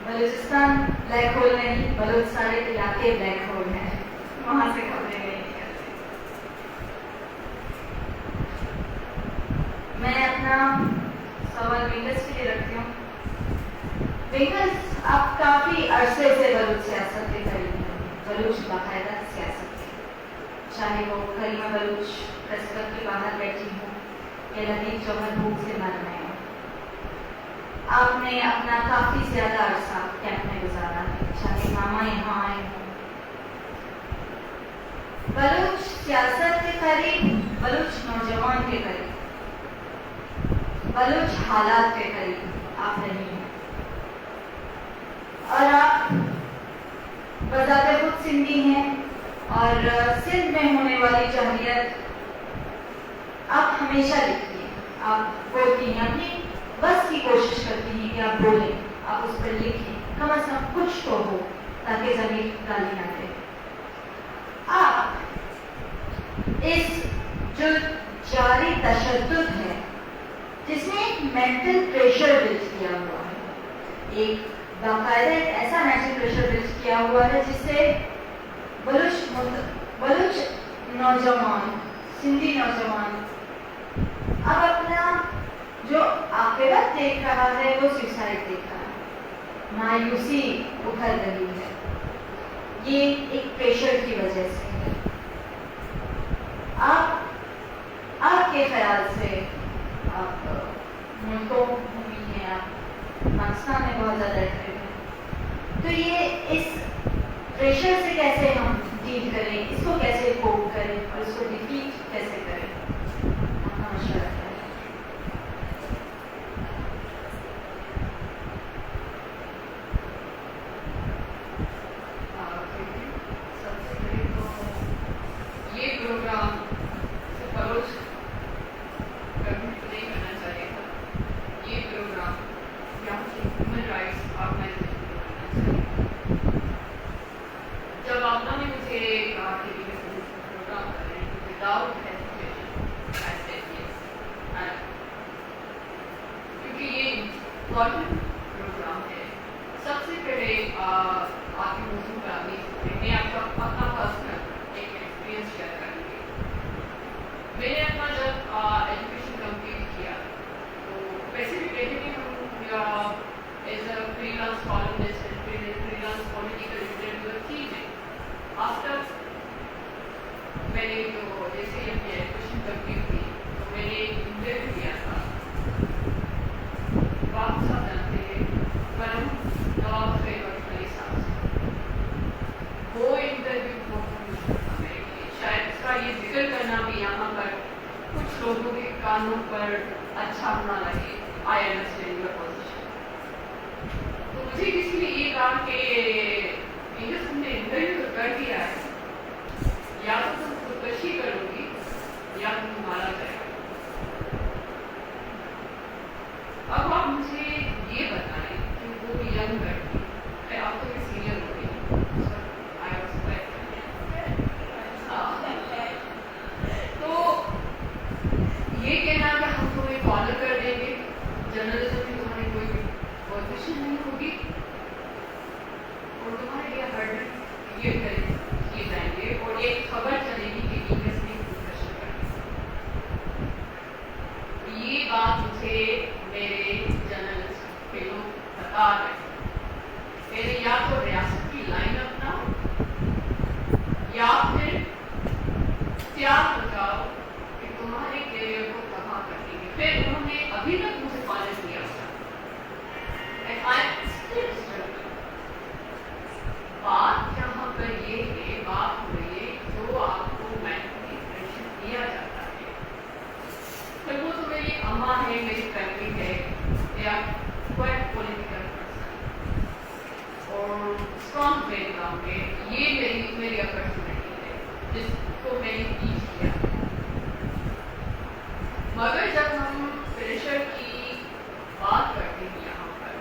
Balochistan black hole نہیں، بلوچ سارے علاقے بلیک ہول ہیں، وہاں سے خبریں نہیں نکلتی. میں اپنا سوال ونگس کے لیے رکھتی ہوں. ونگس آپ کافی عرصے سے بلوچ سیاست کے قریب ہیں، بلوچ باقاعدہ سیاست کے، چاہے وہ کریمہ بلوچ پریس کلب کے باہر بیٹھی ہوں یا لطیف جوہر بھوک سے مر رہے ہوں. آپ نے اپنا کافی زیادہ عرصہ کیمپ میں گزارا ہے، چاہے ماما یہاں آئے ہوں. بلوچ سیاست کے قریب، بلوچ نوجوان کے قریب، بلوچ حالات کے قریب آپ نہیں ہیں، اور آپ بذات خود سندھی ہیں، اور سندھ میں ہونے والی جمہوریت آپ ہمیشہ لکھتی ہیں، آپ بولتی ہیں، اپنی بس کی کوشش کرتی ہیں کہ آپ بولیں، آپ اس پر لکھیں، کم از کم کچھ تو ہو تاکہ ضمیر گالی نہ دے. آپ اس جو جاری تشدد ہے، جس میں ایک مینٹل پریشر بلڈ کیا ہوا ہے، ایک باقاعدہ ایک ایسا مینٹل پریشر بلڈ کیا ہوا ہے جس سے بلوچ نوجوان، سندھی نوجوان اب اپنا جو عاقبت دیکھ رہا ہے وہ سوسائڈ دیکھ رہا ہے، مایوسی ابھر رہی ہے. یہ ایک پریشر کی وجہ سے ہے. آپ کے خیال سے آپ ملکوں میں ہیں، آپ پاکستان میں بہت زیادہ ایکٹیو ہیں، تو یہ اس پریشر سے کیسے ہم ڈیل کریں، اس کو کیسے کوپ کریں اور اس کو ڈیفیٹ کیسے کریں، آپ کا مشورہ کیا ہے؟ سب سے پہلے تو یہ پروگرام صرف بلوچ گورنمنٹ کو نہیں کرنا چاہیے تھا، یہ پروگرام یہاں کی ہیومن رائٹس آرگنائزیشن کو کرنا چاہیے. جب آپنا نے مجھے کہا کہ یہ پروگرام کر رہے ہیں without hesitation I said yes, کیونکہ یہ امپورٹنٹ پروگرام ہے. سب سے پہلے آپ کے موضوع پر میں آپ کا اپنا پرسنل ایک ایکسپیرئنس شیئر کروں گی. میں نے اپنا جب ایجوکیشن کمپلیٹ کیا تو ویسے بھی کہتے ہیں ہم as a free lance columnist free lance political editor تھی میں. آفٹر میں نے جو جیسے ہی اپنی ایجوکیشن کمپلیٹ کی تو میں نے انٹرویو دیا تھا. آپ سب جانتے ہیں ورم نواب خیبر علی صاحب سے. وہ انٹرویو بہت مشکل تھا میرے لیے، شاید اس کا یہ ذکر کرنا بھی یہاں پر کچھ لوگوں کے کانوں پر اچھا نہ لگے. I understand your position. تو مجھے کسی نے یہ کہا کہ تم نے انٹرویو تو کر دیا ہے، یا تو تم خودکشی کرو گی یا تم مارا جائے گا. اب آپ مجھے یہ بتائیں کہ وہ ینگ لڑکی ہے، آپ تو سینئر ہو گئی، تو یہ کہنا کہ ہم تمہیں فالو کر دیں گے، جرنلزم میں تمہاری کوئی پوزیشن نہیں ہوگی اور تمہارے لیے ہرڈل کیے جائیں گے اور ایک خبر چلے گی کہ ویکنیس نے خودکشی کر دی. یہ بات مجھے میرے جرنلسٹ کے لوگ بتا رہے ہیں. میرے یا تو ریاست کی لائن اپناؤ یا پھر تیار ہو جاؤ کہ تمہارے کیریئر کو تباہ کر دیں گے. پھر انہوں نے ابھی تک مجھے کالج کیا تھا. بات یہاں پر یہ ہے، بات ہوئی جو آپ کو مینٹلی پریشر دیا جاتا ہے، پھر وہ تو میری اماں ہے، میری فیملی ہے، یا کوئی پولیٹیکل پرسن اور اسٹرانگ بیک گراؤنڈ ہے، یہ میری اپرچونیٹی ہے جس کو میں نے ٹیچ کیا. مگر جب ہم پریشر کی بات کرتے ہیں یہاں پر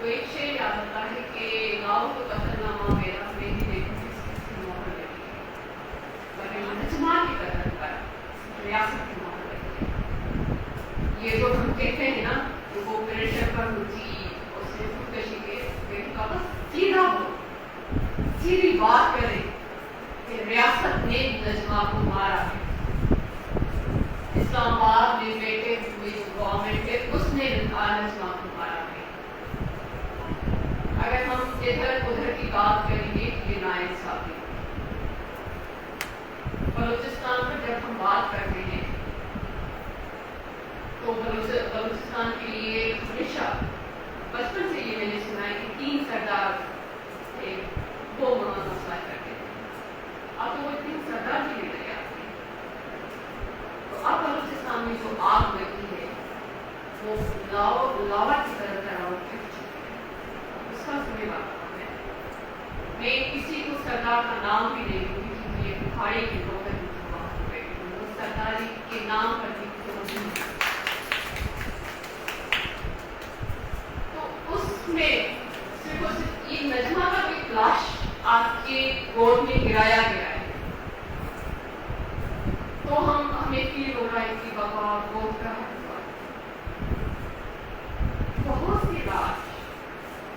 تو ایک شعر یاد آتا ہے کہ گاؤں تو قتل نامہ میرا میں ہی دیکھوں کس کس کی مہر لگی ہے، مگر نجمان کی قتل پر ریاست کی مہر لگی ہے. یہ جو ہم کہتے ہیں نا کہ وہ پریشر پر ہوتی اس نے خودکشی کے سیدھی بات کریں کہ ریاست نے نجمہ کو مارا ہے. اسلام آباد میں بیٹھے ہوئی گورنمنٹ ہے اس نے نجمہ کو مارا ہے. اگر ہم ادھر ادھر کی بات کریں گے یہ ناانصافی. بلوچستان پر جب ہم بات کرتے ہیں تو بلوچستان کے لیے ہمیشہ بچپن سے یہ میں نے سنا ہے کہ 3 سردار تھے وہ وہاں مسئلہ کرتے تھے. اب تو وہ 3 سردار بھی نہیں رہے آتے. تو اب بلوچستان میں جو آگ لگی ہے وہ لاوا کی طرح تراوٹ کر چکی ہے. اس کا ذمہ دار کون ہے؟ میں کسی کو سردار کا نام بھی نہیں دوں گی کیونکہ یہ بخاری کے لوگ ہیں جو وہاں ہو گئے. وہ سرداری کے نام پر بھی کسی کو تو اس میں صرف اور صرف یہ نجمہ کا کوئی لاش آپ کے گود میں گرایا گیا ہے تو ہمیں فیل ہو رہا ہے کہ بابا گود کا ہوا. بہت سی لاش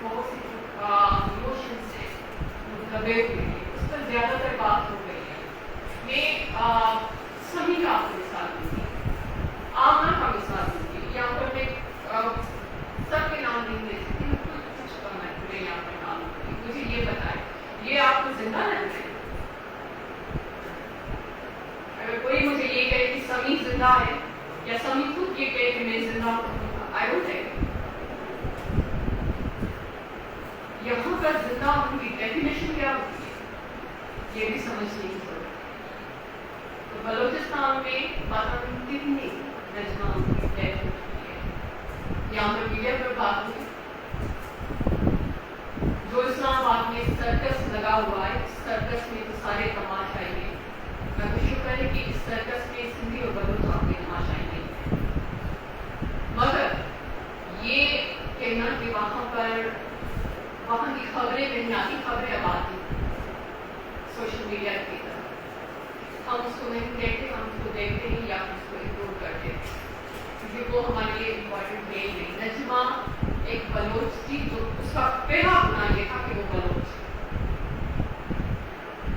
بہت سی ایموشن سے دبے ہوئے ہیں. اس پر زیادہ تر بات ہو گئی ہے. میں سمی کا آپ کو مثال دوں گی, آمنا کا مثال دوں گی. یہاں پر میں سب کے نام نہیں دے سکتی, کچھ میں یہاں پر نام دوں گی. مجھے یہ بتائیں یہ آپ کو زندہ لگ رہے ہیں؟ اگر کوئی مجھے یہ کہے کہ سمی زندہ ہے یا سمی خود یہ کہے کہ میں زندہ ہوں, I don't think. یہاں پر زندہ ہونے کی ڈیفینیشن کیا ہوتی ہے یہ بھی سمجھنے کی ضرورت ہے. تو بلوچستان میں پتہ کتنی نجمہ کی ڈیتھ ہو چکی ہے. یہاں پر میڈیا پر بات ہوئی جو اسلام آباد میں سرکس لگا ہوا ہے, سرکس میں تو سارے تماشائی ہیں. میں کو شکر ہے کہ اس سرکس میں سندھی اور بلوچ آپ کے تماشائی نہیں ہیں. مگر یہ کہنا کہ وہاں کی خبریں کہیں آتی, خبریں اب آتی سوشل میڈیا کی طرف. ہم اس کو نہیں دیکھتے, ہم اس کو دیکھتے ہیں یا اس کو اگنور کرتے ہیں کیونکہ وہ ہمارے لیے امپورٹنٹ نہیں. نجمہ ایک بلوچ تھی جو اس کا پہلا گناہ یہ تھا کہ وہ بلوچ,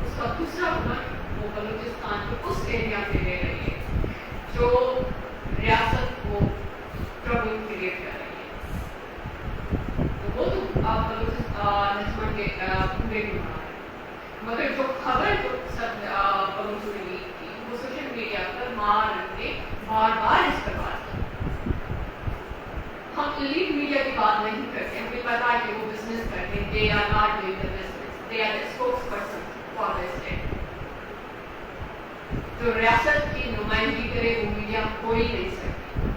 اس کا دوسرا گناہ وہ بلوچستان کے اس ایریا میں رہ رہی ہے جو ریاست کو ٹربل کریٹ کر رہی ہے. تو وہ تو آپ بلوچستان نجمہ کے پورے گناہ ہے. مگر جو خبر جو سب بلوچوں نے لی تھی وہ سوشل میڈیا پر نے بار بار اس پر بات کی. ہم ایلیٹ میڈیا کی بات نہیں کرتے, ہمیں پتا ہے کہ وہ بزنس کرتے ہیں. they are not doing the business, they are the spokesperson for the state. جو ریاست کی نمائندگی کرے وہ میڈیا کوئی نہیں سکتی.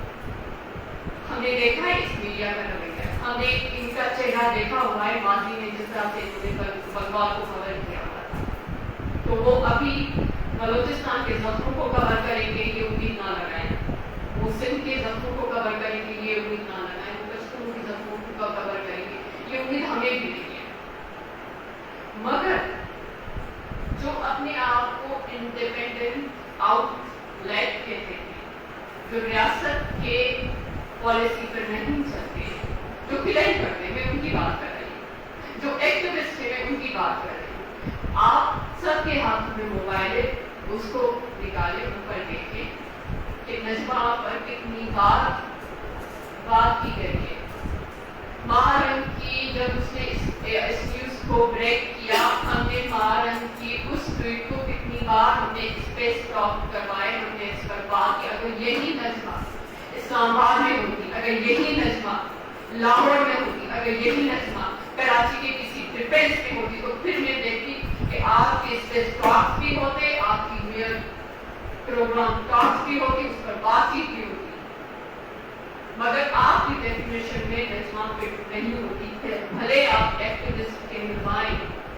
ہم نے دیکھا ہے اس میڈیا کا رویہ, ہم نے ان کا چہرہ دیکھا ہوا ہے ماضی میں جس طرح سے انہوں نے بنگال کو کور کیا ہوا تھا. تو وہ ابھی بلوچستان کے زخموں کو کور کریں گے یہ امید نہ لگائیں, وہ سندھ کے زخموں کو کور کریں گے یہ امید نہ لگائیں, وہ پشتون کے زخموں کو کور کریں گے یہ امید ہمیں بھی نہیں ہے. مگر جو اپنے آپ کو انڈیپینڈنٹ آؤٹ لیٹ کہتے ہیں, جو ریاست کے پالیسی پر نہیں چلتے, جو کلیم کرتے ہیں, میں ان کی بات کر رہی ہوں. جو ایکٹیوسٹ ہیں میں ان کی بات کر رہی ہوں. آپ سب کے ہاتھ میں موبائل ہے, اس کو نکالے, اوپر دیکھیں کہ نجمہ پر کتنی بار بات کی گئی ہے. مہارنگ کی جب اس نے اس نیوز کو بریک کیا, ہم نے مہارنگ کی اس ٹویٹ کو کتنی بار ہم نے اس پہ اسٹاپ کروائے, ہم نے اس پر بات کی. اگر یہی نجمہ اسلام آباد میں ہوتی, اگر یہی نجمہ لاہور میں ہوتی, اگر یہی نجمہ کراچی کے کسی ڈیفینس میں ہوتی تو پھر میں دیکھتی کہ آپ کے اس پہ ٹاکس بھی ہوتے, آپ کی میئر پروگرام ٹاکس بھی ہوتی, اس پر بات چیت بھی ہوتی. مگر آپ کی ڈیفینیشن میں نجمہ فٹ نہیں ہوتی. بھلے آپ ایکٹیوسٹ کے نمائیں,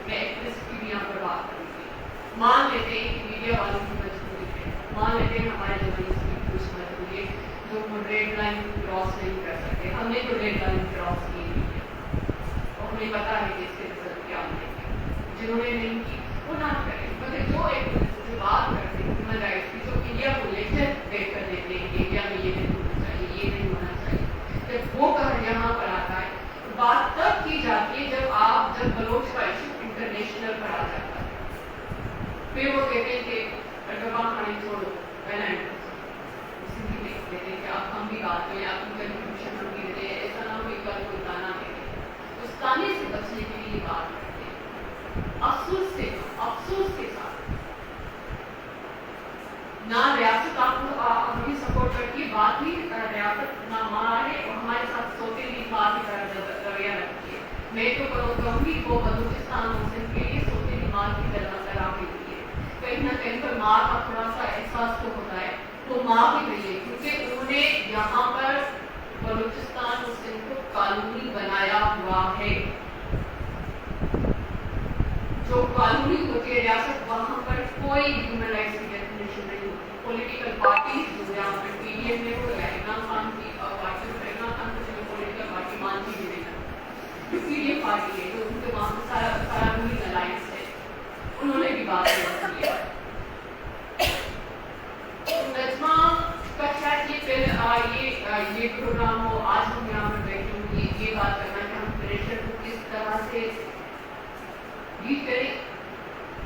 میں ایکٹیوسٹ کی بھی یہاں پر بات کروں گی. مان لیتے ہیں کہ میڈیا والوں کی مجبوری ہے, مان لیتے ہیں ہمارے جرنلسٹ کی کچھ مجبوری ہے جو ریڈ لائن کراس نہیں کر سکتے. ہم نے تو ریڈ لائن کراس کی نہیں ہے اور ہمیں پتا ہے کہ اس کے رزلٹ کیا ہونے ہیں. جنہوں نے نہیں کی وہ نہ کریں. مگر جو ایکٹیوسٹ جو بات کرتے ہیں ہیومن رائٹس کی, جو انڈیا کو لیکچر دے کر دیتے ہیں کہ انڈیا میں یہ نہیں ہونا چاہیے, یہ نہیں ہونا چاہیے, جب وہ کہر یہاں پر آتا ہے بات تب کی جاتی ہے جب بلوچ کا ایشو इंटरनेशनल पर आ जाता है। फिर वो कहते हैं कि अडवा खाने छोड़ो, पहला सिंधी में कहते हैं कि अब हम भी बात करें, आपकी कंट्रीब्यूशन हम भी देते हैं, ऐसा ना हो कि कल कोई ताना देते, उस ताने से बचने के लिए बात करते हैं। अफसोस के साथ ना रियासत आपको हमें सपोर्ट करती है, बात ही रियासत ना हमारे और हमारे साथ सोते हुए बात ही रवैया रखती है। मैं तो कहूँगी वो बलूचिस्तान मुस्लिम के लिए सोते हुए मार की तरह भी हुई है। कहीं ना कहीं पर माँ का थोड़ा सा एहसास तो होता है, तो माँ भी गई है, क्योंकि उन्होंने यहाँ पर बलूचिस्तान मुस्लिम को कानूनी बनाया हुआ है। जो कानूनी होती है रियासत, वहाँ पर कोई ह्यूमन राइट्स की डेफिनेशन नहीं होती। पॉलिटिकल पार्टी जो यहाँ पर पीडीएम में हो या इमरान खान की पार्टी, इमरान खान को जो पॉलिटिकल पार्टी मानती भी नहीं, जो पीडीएम पार्टी है, जो उनके वहाँ पर सारा रूलिंग अलायंस है, उन्होंने भी बात की है। नजमा का शायद ये प्रोग्राम हो, आज हम यहाँ पर बैठे होंगे ये बात करना कि हम प्रेशर को किस तरह से लीड करें।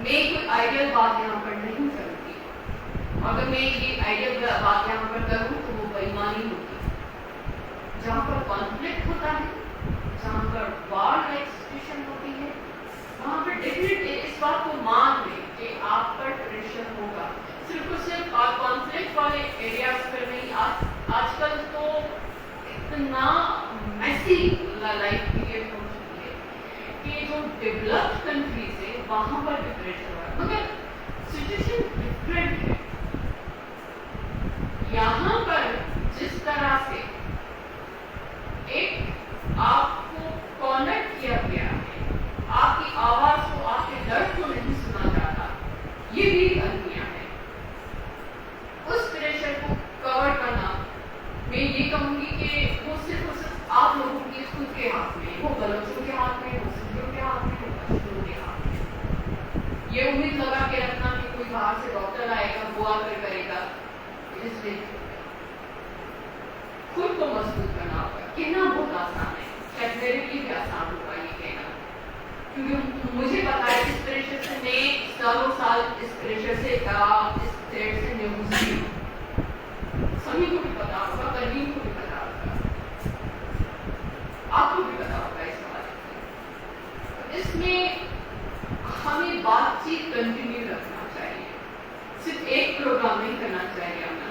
मैं कोई आइडियल बात यहाँ पर नहीं करूँगी, अगर मैं ये आइडियल बात यहाँ पर करूँ तो वो बेईमानी होगी। जहाँ पर कॉन्फ्लिक्ट होता है, जहाँ पर वार लाइक सिचुएशन होती है, वहाँ पर डेफिनेटली इस बात को मान लें कि आप पर प्रेशर होगा। सिर्फ और सिर्फ कॉन्फ्लिक्ट वाले एरियाज पर नहीं, आजकल तो इतना मैसी लाइफ पीरियड हो चुकी है कि जो डेवलप्ड कंट्रीज है वहाँ पर भी प्रेशर हो रहा है, मगर सिचुएशन डिफरेंट है। यहाँ पर जिस तरह से एक आपको कॉर्नर किया गया है, आपकी आवाज को, आपके दर्द को नहीं सुना जाता, ये भी अलमिया है। उस प्रेशर को कवर करना, मैं ये कहूंगी कि वो सिर्फ आप लोगों की खुद के हाथ में, वो बलोचों के हाथ में, वो सिंधियों के हाथ में, वो पश्तूनों के हाथ में। ये उम्मीद लगा के रखना कि कोई बाहर से डॉक्टर आएगा, वो आकर करेगा, इसलिए खुद को मजबूत करना होगा। कहना बहुत आसान है, शायद मेरे लिए भी आसान होगा ये कहना, क्योंकि मुझे पता है इस प्रेशर से मैं सालों साल इस प्रेशर से इस थ्रेड से मैं गुजरी हूँ। सभी को भी पता होगा, परवीन को भी पता होगा, आपको भी पता होगा इस बारे में। इसमें हमें बातचीत कंटिन्यू रखना चाहिए, सिर्फ एक प्रोग्राम नहीं करना चाहिए हमें।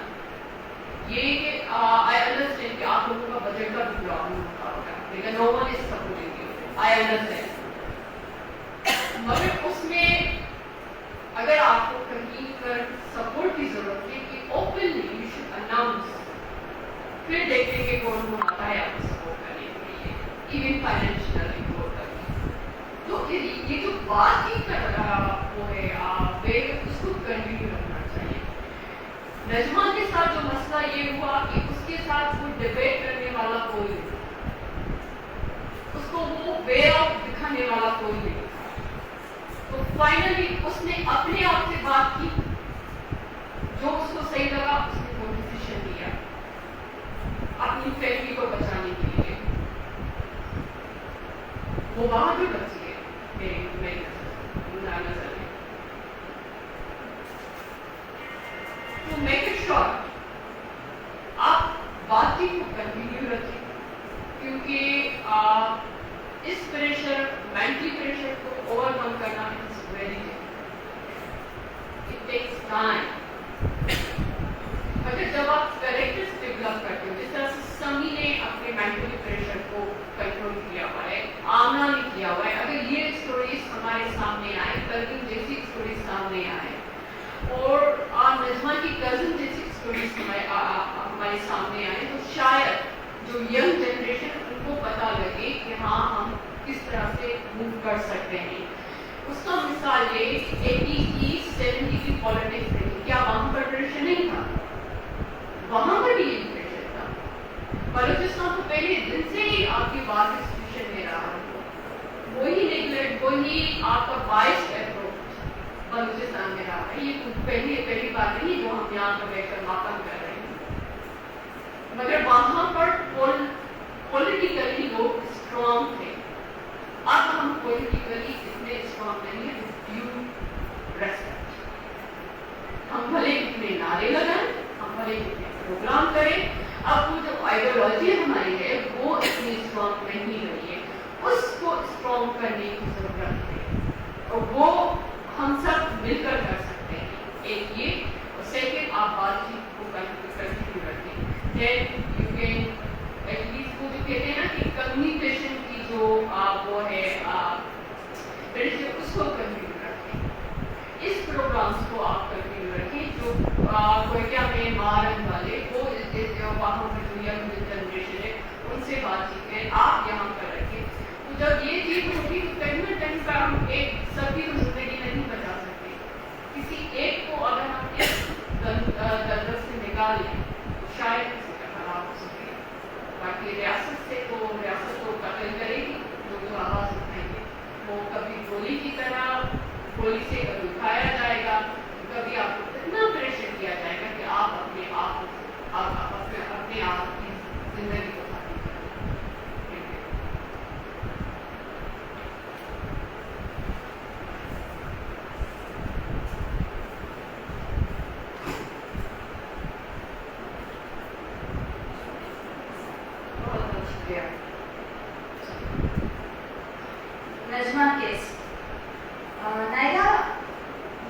ये कि आई अंडरस्टैंड कि आप लोगों का बजट का भी प्रॉब्लम होता होगा, लेकिन no one is supporting you, I understand. मगर उसमें अगर आपको कहीं पर सपोर्ट की जरूरत है कि ओपनली यू शुड अनाउंस, फिर देखते कि कौन कौन आता है आपको सपोर्ट करने के लिए, इवन फाइनेंशियल सपोर्ट करने। तो ये जो बातचीत कर रहा वो है वे उसको कंटिन्यू रखना चाहिए। नजमा के साथ जो मसला ये हुआ कि उसके साथ कोई डिबेट करने वाला कोई नहीं, उसको वो वे ऑफ दिखाने वाला कोई नहीं। तो फाइनली उसने अपने आप से बात की, जो उसको सही लगा उसने वो डिसीजन लिया अपनी फैमिली को बचाने के लिए। वो वहां भी बच गए मेरी नजर में। तो मेक इट श्योर आप बातचीत को कंटिन्यू रखें, क्योंकि इस प्रेशर, मेंटली प्रेशर को ओवरकम करना is very difficult, it takes time. मगर जब आप कैरेक्टर्स डेवलप करते हो, जिस तरह से समी ने अपने मेंटली प्रेशर को कंट्रोल किया हुआ है, आमना ने किया हुआ है, अगर ये स्टोरीज हमारे सामने आए, परवीन जैसी स्टोरीज सामने आए और नजमा की कजिन जैसी स्टोरीज हमारे सामने आए, तो शायद जो यंग जनरेशन उनको पता लगे कि हाँ हम किस तरह से मूव कर सकते हैं। उसका मिसाल ये 80 की 70 की पॉलिटिक्स नहीं, क्या वहां पर प्रेशर नहीं था? वहां पर भी यही प्रेशर था। बलूचिस्तान तो पहले दिन से ही आपकी बात सिचुएशन में रहा है, वही नेगलेक्ट, वही आपका बाइस अप्रोच बलूचिस्तान में रहा है। ये पहली बात नहीं जो हम यहाँ पर बैठकर मातम कर रहे हैं, मगर वहां पर पॉलिटिकली लोग स्ट्रॉन्ग थे। अब हम पॉलिटिकली इतने स्ट्रॉन्ग नहीं है, ड्यू रेस्पेक्ट। हम भले कितने नारे लगाएं, हम भले कितने प्रोग्राम करें, अब वो जो आइडियोलॉजी हमारी है वो इतनी स्ट्रॉन्ग नहीं रही है, उसको स्ट्रॉन्ग करने की जरूरत है और वो हम सब मिलकर कर सकते हैं। एक ये, और सेकेंड आप बातचीत को कंटिन्यू रखें, देन यू कैन एटलीस्ट वो जो कहते हैं ना कि कम्युनिकेशन की जो वो है उसको कंटिन्यू रखें। इस प्रोग्राम्स को आप कंटिन्यू रखें जो कोयटा में मारन वाले वो वहाँ पर जो यंग जनरेशन है उनसे बातचीत करें, आप यहाँ पर रखें। तो जब ये चीज़ होगी तो कहीं ना कहीं पर हम एक सबकी तो जिंदगी नहीं बचा सकते, किसी एक को अगर हम इस दलदल से निकाल लें तो शायद किसी का भला हो सके। बाकी रियासत से तो रियासत को कत्ल करेगी, लोग जो आवाज़ उठाएंगे वो कभी गोली की तरह गोली से कभी उठाया जाएगा, कभी आपको इतना प्रेशर किया जाएगा कि आप अपने आप की जिंदगी को खत्म करें। बहुत बहुत शुक्रिया। नजमा केस, नायरा,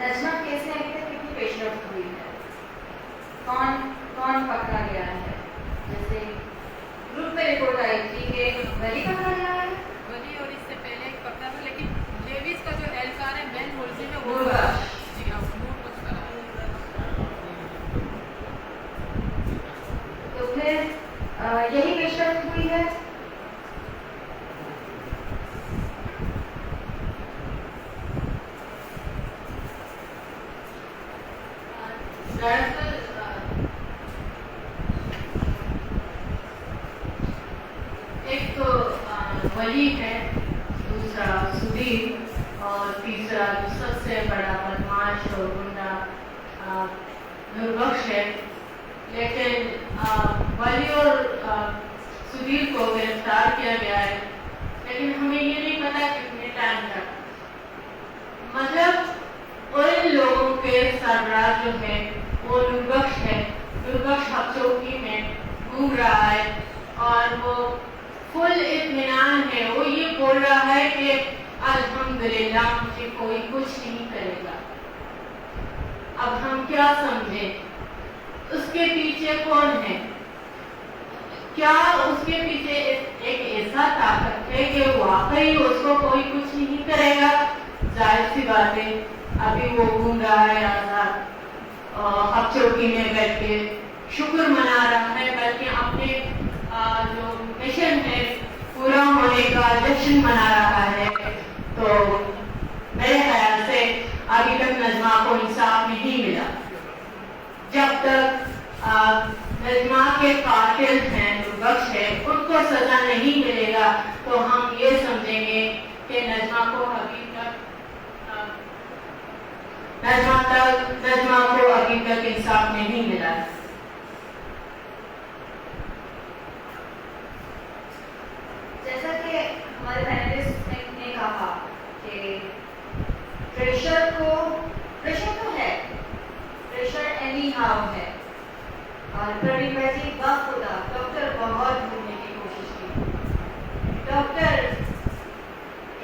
नजमा केस में अभी तक कितनी पेशरफ्त हुई है? कौन कौन पकड़ा गया है? जैसे ग्रुप में रिपोर्ट आई थी कि वली पकड़ा गया है, वली और इससे पहले एक पकड़ा था, लेकिन लेविस का जो एहलकार है मेन मुलजिम है वो नूरबख्श। जी हाँ, नूर कुछ करा तो फिर यही पेशरफ्त हुई है। दरअसल एक तो वली है, दूसरा सुधीर और तीसरा जो सबसे बड़ा बदमाश और गुंडा नूरबख्श है। लेकिन वली और सुधीर को गिरफ्तार किया गया है, लेकिन हमें ये नहीं पता कितने टाइम तक। मतलब उन लोगों के सरबराह जो है वो नूरबख्श है। नूरबख्श हबचौकी में घूम रहा है और वो फुल इत्मीनान है, वो ये बोल रहा है कि अल्हम्दुलिल्लाह मुझे कोई कुछ नहीं करेगा। अब हम क्या समझें, उसके पीछे कौन है? क्या उसके पीछे एक ऐसा ताकत है कि वाकई उसको कोई कुछ नहीं करेगा? जाहिर सी बात है, अभी वो घूम रहा है आजाद हबचौकी में बैठ के शुक्र मना रहा है, बल्कि अपने जो मिशन है पूरा होने का जश्न मना रहा है। तो मेरे ख्याल से अभी तक नजमा को इंसाफ नहीं मिला। जब तक नजमा के कातिल हैं, नूरबख्श है, उनको सजा नहीं मिलेगा तो हम ये समझेंगे कि नजमा को अभी तक इंसाफ नहीं मिला। जैसा कि हमारे पैनलिस्ट ने कहा कि प्रेशर तो है, प्रेशर एनी हाउ है। और प्रवीण भाई जी बाखुदा डॉक्टर बहुत ढूंढने की कोशिश की, डॉक्टर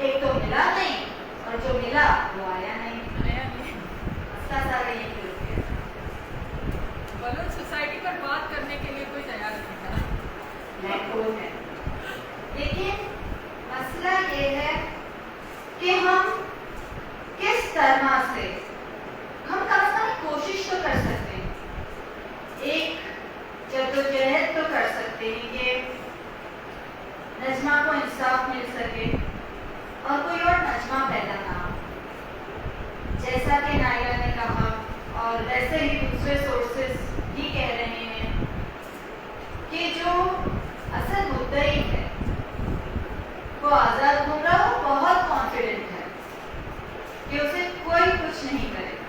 एक तो मिला नहीं और जो मिला वो आया नहीं। सारा ये बलोच सोसाइटी पर बात करने के लिए कोई तैयार नहीं था। महत्वपूर्ण है, लेकिन मसला ये है कि हम किस तरह से हम कम से कम कोशिश तो कर सकते हैं, एक जद्दोजहद तो कर सकते हैं कि नजमा को इंसाफ मिल सके और कोई और नजमा पैदा ना हो। जैसा कि नायरा ने कहा और वैसे ही दूसरे सोर्सेस भी कह रहे हैं कि जो असल मुद्दई है वो आजाद घूम रहा हो, बहुत कॉन्फिडेंट है कि उसे कोई कुछ नहीं करेगा।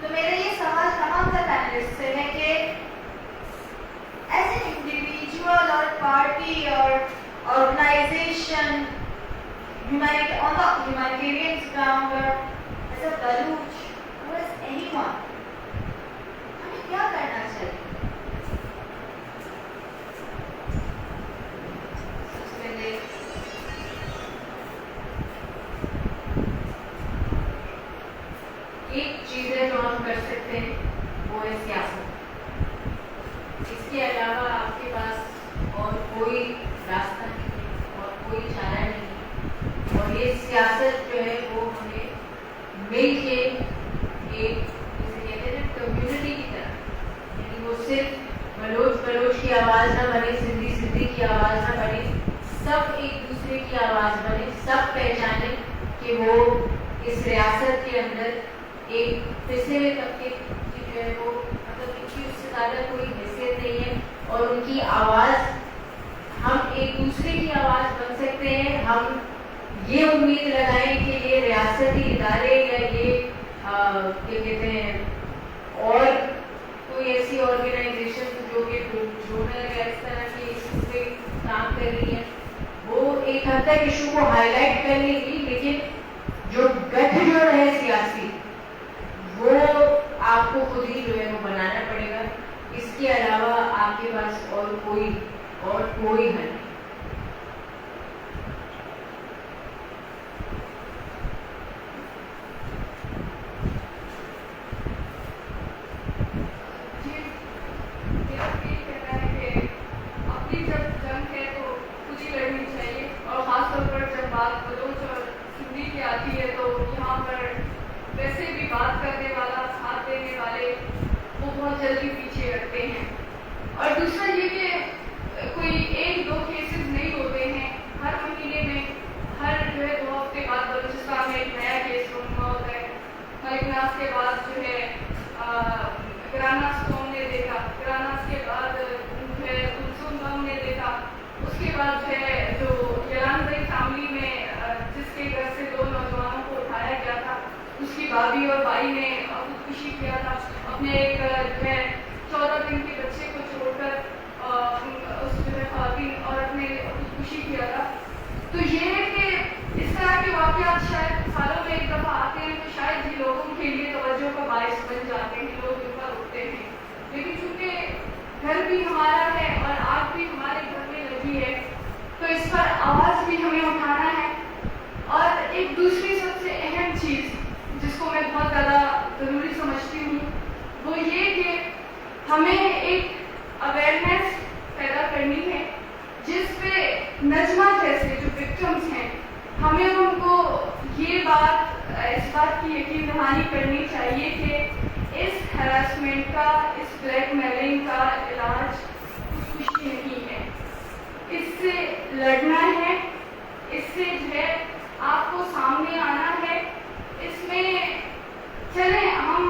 तो मेरा ये सवाल तमाम पैनलिस्ट से है कि एज एन इंडिविजुअल और पार्टी और organisation on the humanitarian ground or as a Baluch or as anyone, हमें क्या करना चाहिए? सबसे पहले एक चीज है जो हम कर सकते हैं वो है सियासत. इसके अलावा आपके पास और कोई रास्ता नहीं है और कोई चारा नहीं है. और ये सियासत जो है वो हमें मिल के एक जैसे कहते हैं कम्युनिटी की तरह, यानी वो सिर्फ बलोच की आवाज़ ना बने, सिंधी की आवाज़ ना बने, सब एक दूसरे की आवाज़ बने, सब पहचाने कि वो इस रियासत के अंदर एक पिछले हुए तबके की जो है वो मतलब इनकी उससे ज़्यादा कोई हैसियत नहीं है और उनकी आवाज़, हम एक दूसरे की आवाज़ बन सकते हैं. हम ये उम्मीद लगाएं कि ये रियासती इदारे या ये क्या कहते हैं और कोई ऐसी ऑर्गेनाइजेशन जो कि जोनल या इस तरह की इशू पे काम कर रही है वो एक हद तक इशू को हाईलाइट कर लेगी, लेकिन जो गठजोड़ है सियासी वो आपको खुद ही जो है वो बनाना पड़ेगा. इसके अलावा आपके पास और कोई हल नहीं. आती है तो यहाँ पर वैसे भी बात करने वाला, साथ देने वाले वो बहुत जल्दी पीछे हटते हैं. और दूसरा ये कि कोई एक दो केसेस नहीं होते हैं, हर महीने में हर जो है 2 हफ्ते बाद बलूचिस्तान में एक नया केस रूनुमा होता है. मलिकनास के बाद जो है ग्रानास को हमने देखा, ग्रानास के बाद जो है कुलसुम हमने देखा, उसके बाद जो है जो यलान भाई फैमिली में जिसके घर से 2 नौजवानों को उठाया गया था, उसकी भाभी और भाई ने खुदकुशी किया था अपने एक जो है 14 दिन के बच्चे को छोड़कर उस जो है खातिन और अपने खुदकुशी किया था. तो ये है कि इस तरह के वाक़यात शायद सालों में एक दफ़ा आते हैं तो शायद ये लोगों के लिए तवज्जो का बायस बन जाते हैं, लोग इन पर उठते हैं. लेकिन चूँकि घर भी हमारा है और आग भी हमारे घर में लगी है तो इस पर आवाज़ भी हमें उठाना है. और एक दूसरी सबसे अहम चीज़ जिसको मैं बहुत ज़्यादा ज़रूरी समझती हूँ वो ये कि हमें एक अवेयरनेस पैदा करनी है जिस पे नजमा जैसे जो विक्टिम्स हैं हमें उनको ये इस बात की यकीन दहानी करनी चाहिए कि इस हैरेसमेंट का, इस ब्लैकमेलिंग का इलाज कुछ नहीं है. इससे लड़ना है, इससे जो है आपको सामने आना है. इसमें चले हम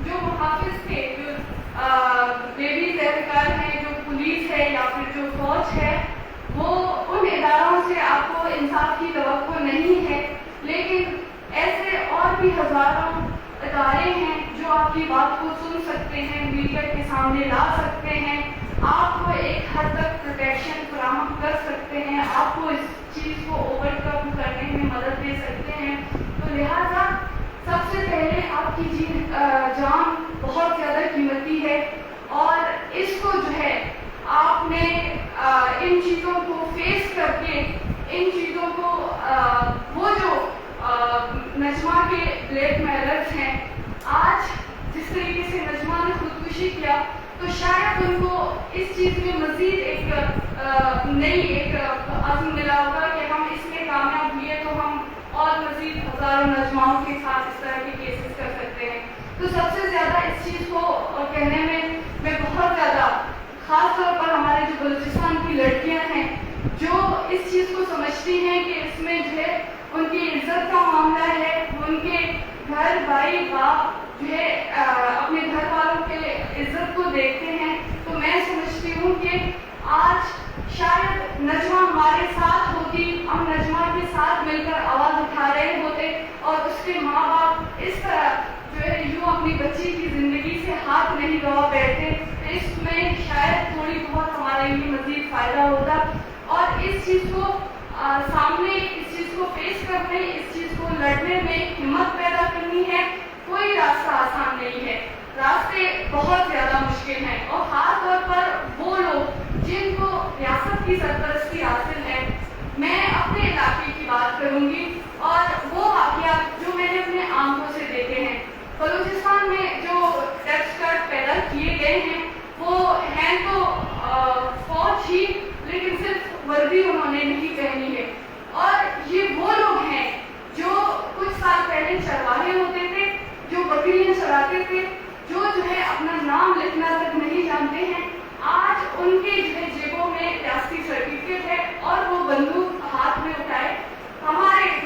जो मुहाफिज थे, जो लेडीज एहलकार हैं, जो पुलिस है या फिर जो फौज है, वो उन इदारों से आपको इंसाफ की तवक्को नहीं है. लेकिन ऐसे और भी हज़ारों इदारे हैं जो आपकी बात को सुन सकते हैं, मीडिया के सामने ला सकते हैं, आपको एक हद तक प्रोटेक्शन फराहम कर सकते हैं, आपको इस चीज़ को ओवरकम करने में मदद दे सकते हैं. तो लिहाजा सबसे पहले आपकी जान बहुत ज़्यादा कीमती है और इसको जो है आपने इन चीज़ों को फेस करके, इन चीज़ों को वो जो नजमा के ब्लैकमेलर्स हैं, आज जिस तरीके से नजमा ने खुदकुशी किया तो शायद उनको इस चीज़ में मज़ीद एक नई अज़्म मिला होगा कि हम इसमें कामयाब हुए तो हम और मज़ीद हज़ारों नजमाओं के साथ इस तरह के केसेस कर सकते हैं. तो सबसे ज़्यादा इस चीज़ को कहने में मैं बहुत ज़्यादा ख़ास तौर पर हमारे जो बलूचिस्तान की लड़कियां हैं जो इस चीज़ को समझती हैं कि इसमें जो है उनकी इज्जत का मामला है, उनके घर भाई बाप जो है अपने घर वालों के इज्जत को देखते हैं. तो मैं समझती हूँ कि आज शायद नजमा हमारे साथ होती, हम नजमा के साथ मिलकर आवाज़ उठा रहे होते और उसके माँ बाप इस तरह जो है यूँ अपनी बच्ची की ज़िंदगी से हाथ नहीं गवा बैठे. इसमें शायद थोड़ी बहुत हमारे लिए मज़ीद फ़ायदा होता. और इस चीज़ को سامنے اس چیز کو فیس کرنے، اس چیز کو لڑنے میں ہمت پیدا کرنی ہے. کوئی راستہ آسان نہیں ہے، راستے بہت زیادہ مشکل ہیں، اور خاص طور پر وہ لوگ جن کو ریاست کی سرپرستی حاصل ہے. میں اپنے علاقے کی بات کروں گی اور وہ واقعات جو میں نے اپنے آنکھوں سے دیکھے ہیں. بلوچستان میں جو ٹیکس کٹ پیدا کیے گئے ہیں وہ ہیں تو فوج ہی، لیکن صرف وردی انہوں نے نہیں پہنی ہے. اور یہ وہ لوگ ہیں جو کچھ سال پہلے چرواہے ہوتے تھے، جو بکریاں چراتے تھے، جو ہے اپنا نام لکھنا تک نہیں جانتے ہیں. آج ان کے جو ہے جیبوں میں ریاستی سرٹیفکیٹ ہے اور وہ بندوق ہاتھ میں اٹھائے.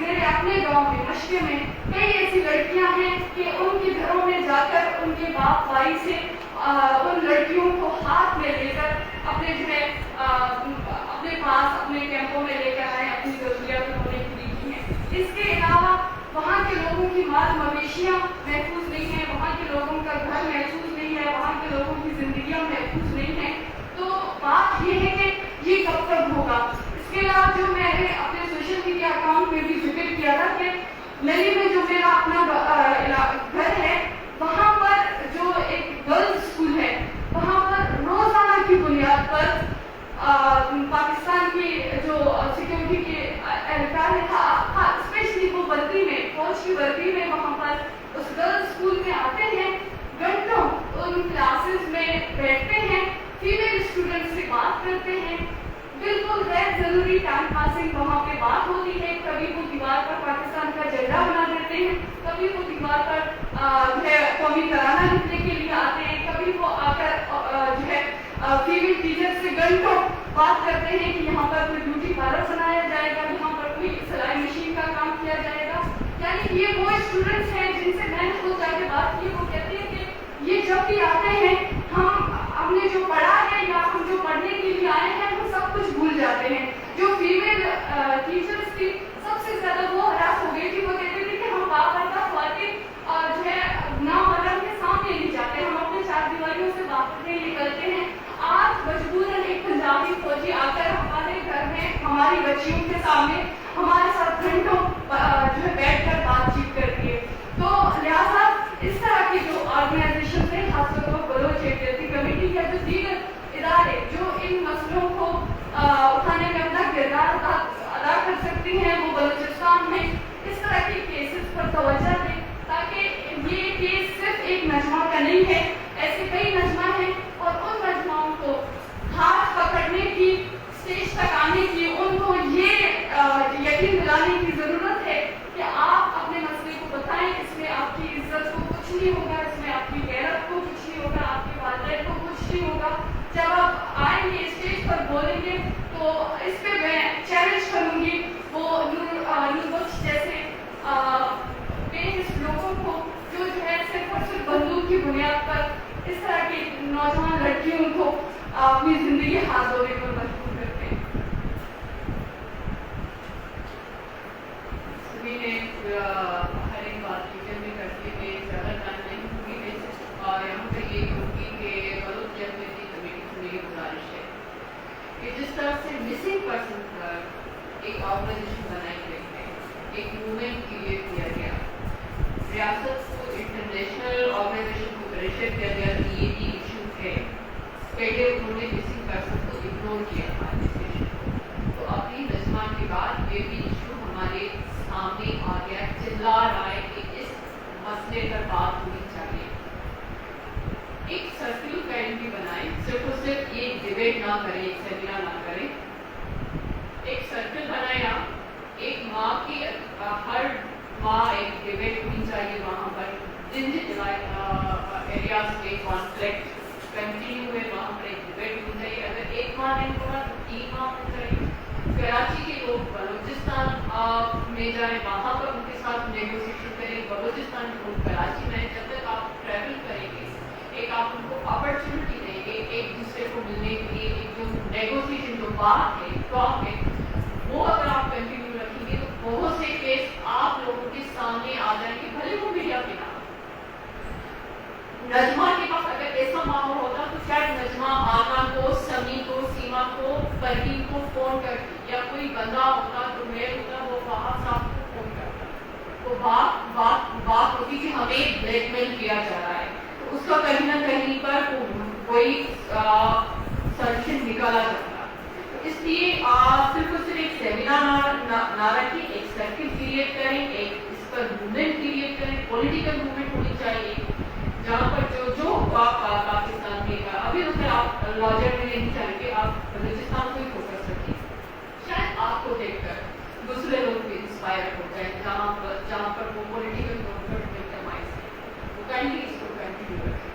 میرے اپنے گاؤں میں مشکے میں کئی ایسی لڑکیاں ہیں کہ ان کے گھروں میں جا کر ان کے باپ بھائی سے ان لڑکیوں کو ہاتھ میں لے کر اپنے جو ہے اپنے پاس اپنے کیمپوں میں لے کر آئے، اپنی ضروریات انہوں نے پوری کی ہیں. اس کے علاوہ وہاں کے لوگوں کی مال مویشیاں محفوظ نہیں ہیں، وہاں کے لوگوں کا گھر محفوظ نہیں ہے، وہاں کے لوگوں کی زندگیاں محفوظ نہیں ہیں. تو بات یہ ہے کہ یہ کب تک ہوگا. اس کے علاوہ جو میں نے اپنے سوشل میڈیا اکاؤنٹ میں بھی ذکر کیا تھا کہ نلی میں جو میرا اپنا گھر ہے، وہاں پر جو ایک گرلز اسکول ہے، وہاں پر روزانہ کی بنیاد پر پاکستان کی جو سیکورٹی کے اہلکار ہے، اسپیشلی وہ وردی میں، فوج کی وردی میں، وہاں پر اس گرلز اسکول میں آتے ہیں، گھنٹوں ان کلاسز میں بیٹھتے ہیں، فیمیل اسٹوڈنٹ سے بات کرتے ہیں. بالکل غیر ضروری ٹائم پاسنگ وہاں پہ بات ہوتی ہے. کبھی وہ دیوار پر پاکستان کا جھنڈا بنا دیتے ہیں، کبھی وہ دیوار پر جو ہے قومی ترانہ لکھنے کے لیے آتے ہیں، کبھی وہ آ کر جو ہے فیمیل ٹیچر سے گھنٹوں بات کرتے ہیں کہ یہاں پر کوئی بیوٹی پارلر بنایا جائے گا، یہاں پر کوئی سلائی مشین کا کام کیا جائے گا. یعنی یہ وہ اسٹوڈنٹس ہیں جن سے میں نے خود جا کے بات کی. وہ کہتے ہیں کہ یہ جب بھی آتے ہیں ہم نے جو پڑھا ہے یا ہم جو پڑھنے کے لیے آئے ہیں ہم سب کچھ بھول جاتے ہیں. جو فیمیل ٹیچرس تھی سب سے زیادہ وہ ہراس ہو گئی تھی. وہ کہتے تھے کہ ہم باقاعدہ خواتین جو ہے نامحرم کے سامنے نہیں جاتے، ہم اپنے چار دیواریوں سے باہر نہیں نکلتے ہیں. آج مجبوراً ایک پنجابی فوجی آ کر ہمارے گھر میں ہماری بچیوں کے سامنے ہمارے ساتھ گھنٹوں جو ہے بیٹھ کر بات چیت کرتی ہے. تو لہٰذا اس طرح کی جو آرگنائزیشن ہے، خاص طور پر بلوچ یکجہتی کمیٹی یا جو دیگر ادارے جو ان مسئلوں کو اٹھانے میں اپنا کردار ادا کر سکتی ہیں، وہ بلوچستان میں اس طرح کے کیسز پر توجہ دیں تاکہ یہ کیس صرف ایک مجمع کا نہیں ہے. ایسے کئی مجمع ہیں اور ان مجمعوں کو ہاتھ پکڑنے کی، اسٹیج تک آنے کی، ان کو یہ یقین دلانے کی ضرورت ہے کہ آپ اپنے مسئلے کو بتائیں. اس میں آپ کی عزت کو کچھ نہیں ہوگا، اس میں آپ کی غیرت کو کچھ نہیں ہوگا، آپ کے والدین کو کچھ نہیں ہوگا. جب آپ آئیں گے اسٹیج پر بولیں گے تو اس پہ میں چیلنج کروں گی وہ نور بخش جیسے بے لوگوں کو جو ہے صرف اور صرف بندوق کی بنیاد پر اس طرح کی نوجوان لڑکیوں کو اپنی زندگی ہاتھ دھونے پر مجبور کرتے ہیں. سبھی نے ہر ایک بات ٹیچر میں کرتے ہوئے زیادہ ٹائم نہیں ہوگی. یہاں پہ یہ ہوگی کہ بلوچ یکجہتی کمیٹی سے میری گزارش ہے کہ جس طرح سے مسنگ پرسن پر ایک آرگنائزیشن بنائی گئی ہے، ایک موومنٹ کریٹ کیا گیا، ریاست کو انٹرنیشنل آرگنائزیشن کو پریشر کیا گیا کہ یہ بھی ایشو ہے. پہلے انہوں نے مسنگ پرسن کو اگنور کیا ایڈمنسٹریشن کو، تو ابھی نظمان کے بعد یہ بھی ایشو ہمارے سامنے آ گیا، چلا رہا ہے کہ اس مسئلے پر بات ہونی چاہیے. ایک سرکل پلان بھی بنائیں، صرف اور صرف یہ ڈیبیٹ نہ کریں، ایک سیمینار نہ کریں. ایک سرکل بنایا، ایک ماہ کی ہر ماہ ایک ڈیبیٹ ہونی چاہیے وہاں پر جن جن ایریاز میں کانفلکٹ کنٹینیو ہوئے وہاں پر ایک ڈیبیٹ ہونی چاہیے. اگر ایک ماہ نہیں ہوگا تو 3 ماہ ہونا چاہیے. کراچی کے لوگ بلوچستان میں جائیں، وہاں پر ان کے ساتھ نیگوسیشن کریں. بلوچستان کے لوگ کراچی میں جب تک آپ ٹریول کریں گے ایک آپ ان کو اپرچونیٹی دیں گے ایک دوسرے کو ملنے کے لیے. ایک جو نیگوسیشن جو بات ہے ٹاک ہے وہ اگر آپ کنٹینیو رکھیں گے تو بہت سے کیس آپ لوگوں کے سامنے آ جائیں گے، بھلے وہ میڈیا کے نام. नजमा के पास अगर ऐसा माहौल होता तो शायद नजमा आका को, समी को, सीमा को, परवीन को फोन करती, या कोई बंदा होता जो मेल होता वो वहाँ साहब को फोन करता। तो बात होती कि हमें ब्लैकमेल किया जा रहा है, तो उसका कहीं ना कहीं पर कोई सॉल्यूशन निकाला जाता। तो इसलिए सिर्फ और सिर्फ एक सेमिनार ना रखें, एक सर्किल क्रिएट करें, एक इस पर मूवमेंट क्रिएट करें, पॉलिटिकल मूवमेंट होनी चाहिए जहाँ पर जो पाकिस्तान के अभी तो आप लॉजिक में नहीं चाहिए, आप बलूचिस्तान को ही फोकस रखिए, शायद आपको देखकर दूसरे लोग भी इंस्पायर हो जाए जहाँ पर वो पॉलिटिकल मूवमेंट में कमाई वो काइंडली इसको कंटिन्यू रखें।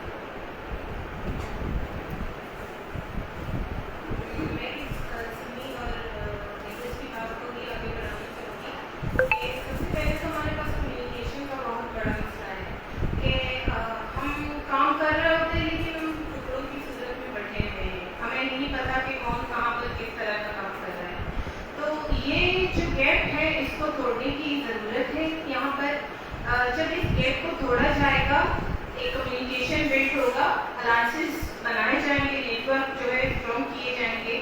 जब इस गैप को तोड़ा जाएगा, एक कम्युनिकेशन बिल्ड होगा, अलायंसेस बनाए जाएंगे, नेटवर्क जो है स्ट्रॉन्ग किए जाएंगे,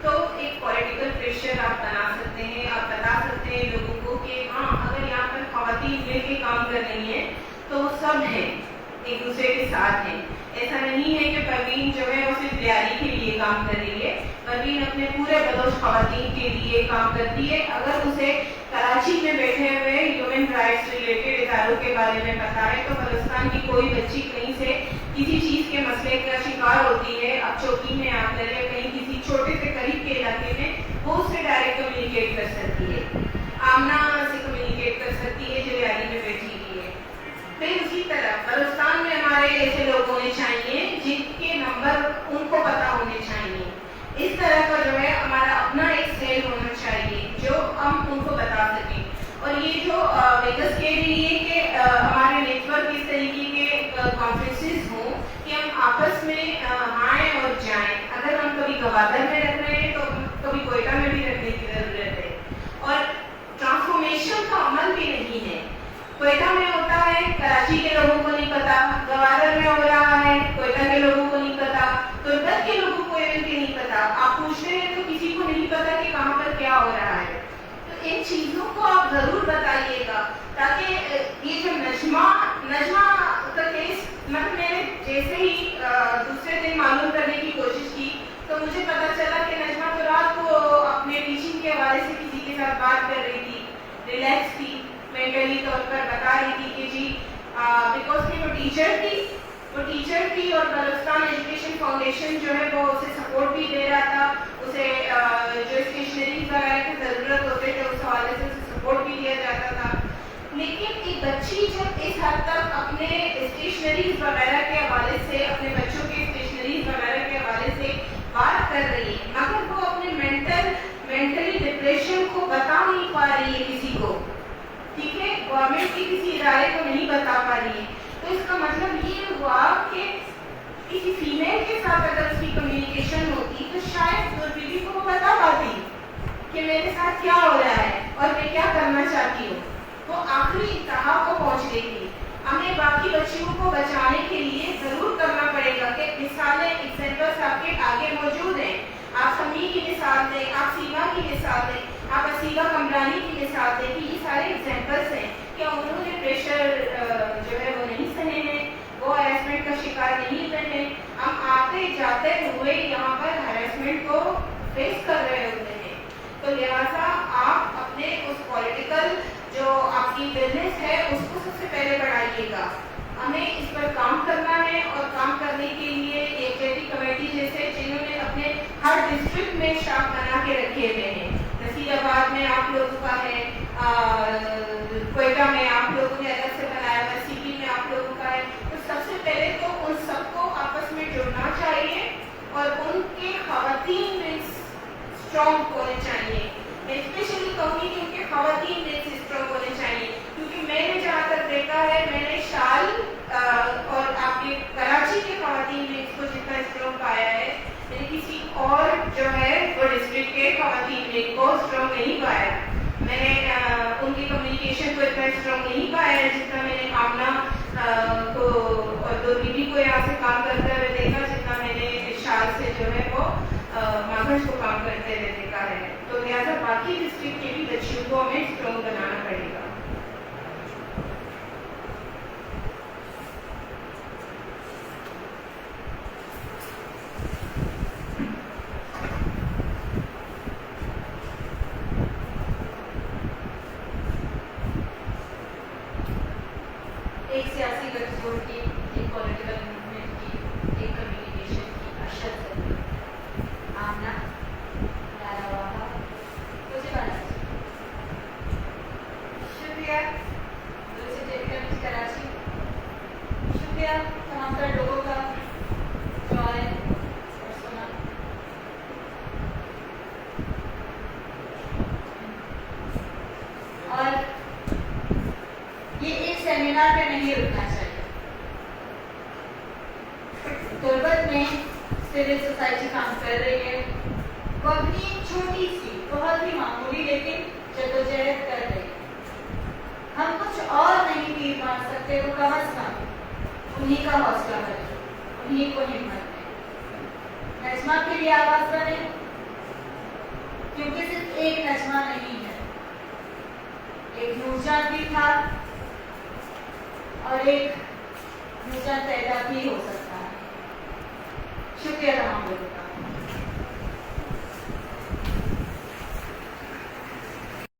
तो एक पॉलिटिकल प्रेशर आप बना सकते हैं, आप बता सकते हैं लोगों को कि हाँ अगर यहाँ पर खवातीन मिल के काम कर रही हैं तो वो सब हैं, एक दूसरे के साथ हैं। ऐसा नहीं है कि परवीन जो है वो सिर्फ लियारी के लिए काम कर रही है, परवीन अपने पूरे बलोच खवातीन के लिए काम करती है। अगर उसे कराची में बैठे हुए ह्यूमन राइट्स रिलेटेड इदारों के बारे में पता है तो बलूचिस्तान की कोई बच्ची कहीं से किसी चीज़ के मसले का शिकार होती है, अब चौकी में आकर या कहीं किसी छोटे से करीब के इलाके में, वो उससे डायरेक्ट कम्युनिकेट कर सकती है, आमना से कम्युनिकेट कर सकती है जो लियारी में बैठी हुई है। फिर उसी तरह बलूचिस्तान में हमारे ऐसे लोग होने चाहिए जिनके नंबर उनको पता होने चाहिए। इस तरह का जो है हमारा अपना एक सेल होना चाहिए जो हम उनको बता सकें। और ये जो वेगस कह रही है कि हमारे नेटवर्क इस तरीके के कॉन्फ्रेंसेस हों कि हम आपस में आएँ और जाएं। अगर हम कभी गवादर में रख रहे हैं तो कभी कोयटा में भी रखने की ज़रूरत है। और ट्रांसफॉर्मेशन का अमल भी नहीं है, कोयटा में होता है, कराची के लोगों को नहीं पता, गवादर में हो रहा है, कोयटा के लोगों को नहीं पता, तुर्बत के लोगों को नहीं पता। आप पूछते हैं तो किसी को नहीं पता कि कहाँ पर क्या हो रहा है। तो इन चीज़ों को आप ज़रूर बताइएगा ताकि ये जो नजमा का केस, मतलब मैंने जैसे ही दूसरे दिन मालूम करने की कोशिश की तो मुझे पता चला कि नजमा तो रात को अपने टीचिंग के हवाले से किसी के साथ बात कर रही थी, रिलैक्स थी, मेंटली तौर पर बता रही थी कि जी बिकॉज कि वो टीचर थी और बलूचिस्तान एजुकेशन फाउंडेशन जो है वो उसे सपोर्ट भी दे रहा था, उसे जो स्टेशनरी वगैरह की ज़रूरत होते थे उस हवाले से उसे सपोर्ट भी दिया जाता था। लेकिन एक बच्ची जब इस हद तक अपने स्टेशनरीज वगैरह के हवाले से, अपने बच्चों के स्टेशनरीज वगैरह के हवाले से बात कर रही है, मगर वो अपने मेंटली डिप्रेशन को बता नहीं पा रही है किसी को, ठीक है, गवर्नमेंट के किसी इदारे को नहीं बता पा रही है, तो इसका मतलब ये हुआ कि किसी फीमेल के साथ अगर उसकी कम्युनिकेशन होती तो शायद बीवी को वो बता पाती कि मेरे साथ क्या हो रहा है और मैं क्या करना चाहती हूँ। वो आखिरी इंतहा को पहुँच गई थी। हमें बाकी बच्चियों को बचाने के लिए ज़रूर करना पड़ेगा कि मिसालें, एग्जाम्पल्स आपके आगे मौजूद हैं। आप समी की मिसाल दें, आप सीमा की मिसाल दें, आप असीबा कमरानी की मिसाल दें कि ये सारे एग्जाम्पल्स हैं। क्या उन्होंने प्रेशर जो है वो नहीं सहे हैं, वो हैरेसमेंट का शिकार नहीं रहे। हम आते जाते हुए यहाँ पर हैरेसमेंट को फेस कर रहे होते हैं। तो लिहाजा आप अपने उस पॉलिटिकल जो आपकी बिजनेस है उसको सबसे पहले बढ़ाइएगा। हमें इस पर काम करना है और काम करने के लिए एक जेटी कमेटी जैसे जिन्होंने अपने हर डिस्ट्रिक्ट में शाख बना के रखे हुए हैं। नसीराबाद में आप लोगों का है, कोयटा में आप लोगों ने अलग से बनाया है, सिटी में आप लोगों का है। तो सबसे पहले तो उन सबको आपस में जुड़ना चाहिए और उनके खवातीन में स्ट्रॉन्ग होने चाहिए। मैं स्पेशली कहूँगी कि उनके खवातीन में स्ट्रॉन्ग होने चाहिए, क्योंकि मैंने जहाँ तक देखा है, मैंने शाल और आपके कराची के खवातीन में इसको जितना स्ट्रॉन्ग पाया है, मैंने किसी और जो है वो डिस्ट्रिक्ट के खवातीन में को स्ट्रॉन्ग नहीं पाया। मैंने उनकी कम्युनिकेशन को इतना स्ट्रॉन्ग नहीं पाया है जितना मैंने आमना को और दो बीबी को को यहाँ से काम करते हुए देखा जितना मैंने इरशाद से जो है वो माखर्ज को काम करते हुए देखा है, तो लिहाजा बाकी डिस्ट्रिक्ट के भी बच्चियों को हमें स्ट्रॉन्ग बनाना पड़ेगा। एक सियासी गठजोड़ की, एक पॉलिटिकल मूवमेंट की, एक कम्युनिकेशन की अशद जरूरत। आमना लाला वाहा मुझे बना शुक्रिया यूनिवर्सिटी कराची, शुक्रिया तमाम तर लोगों का जो आए और सुना। और ये एक सेमिनार पे नहीं रुकना चाहिए। तुर्बत में सिविल सोसाइटी काम कर रही है, वो अपनी छोटी सी बहुत ही मामूली लेकिन जद्दोजहद कर रही है। हम कुछ और नहीं तीर मार सकते, वो कम अज कम उन्हीं का हौसला बने, उन्हीं को हिम्मत दें। नजमा के लिए आवाज बने, क्योंकि सिर्फ एक नजमा नहीं है, एक नूरजान भी था और एक नूरजान पैदा भी हो सकता है। शुक्रिया तमाम लोगों का।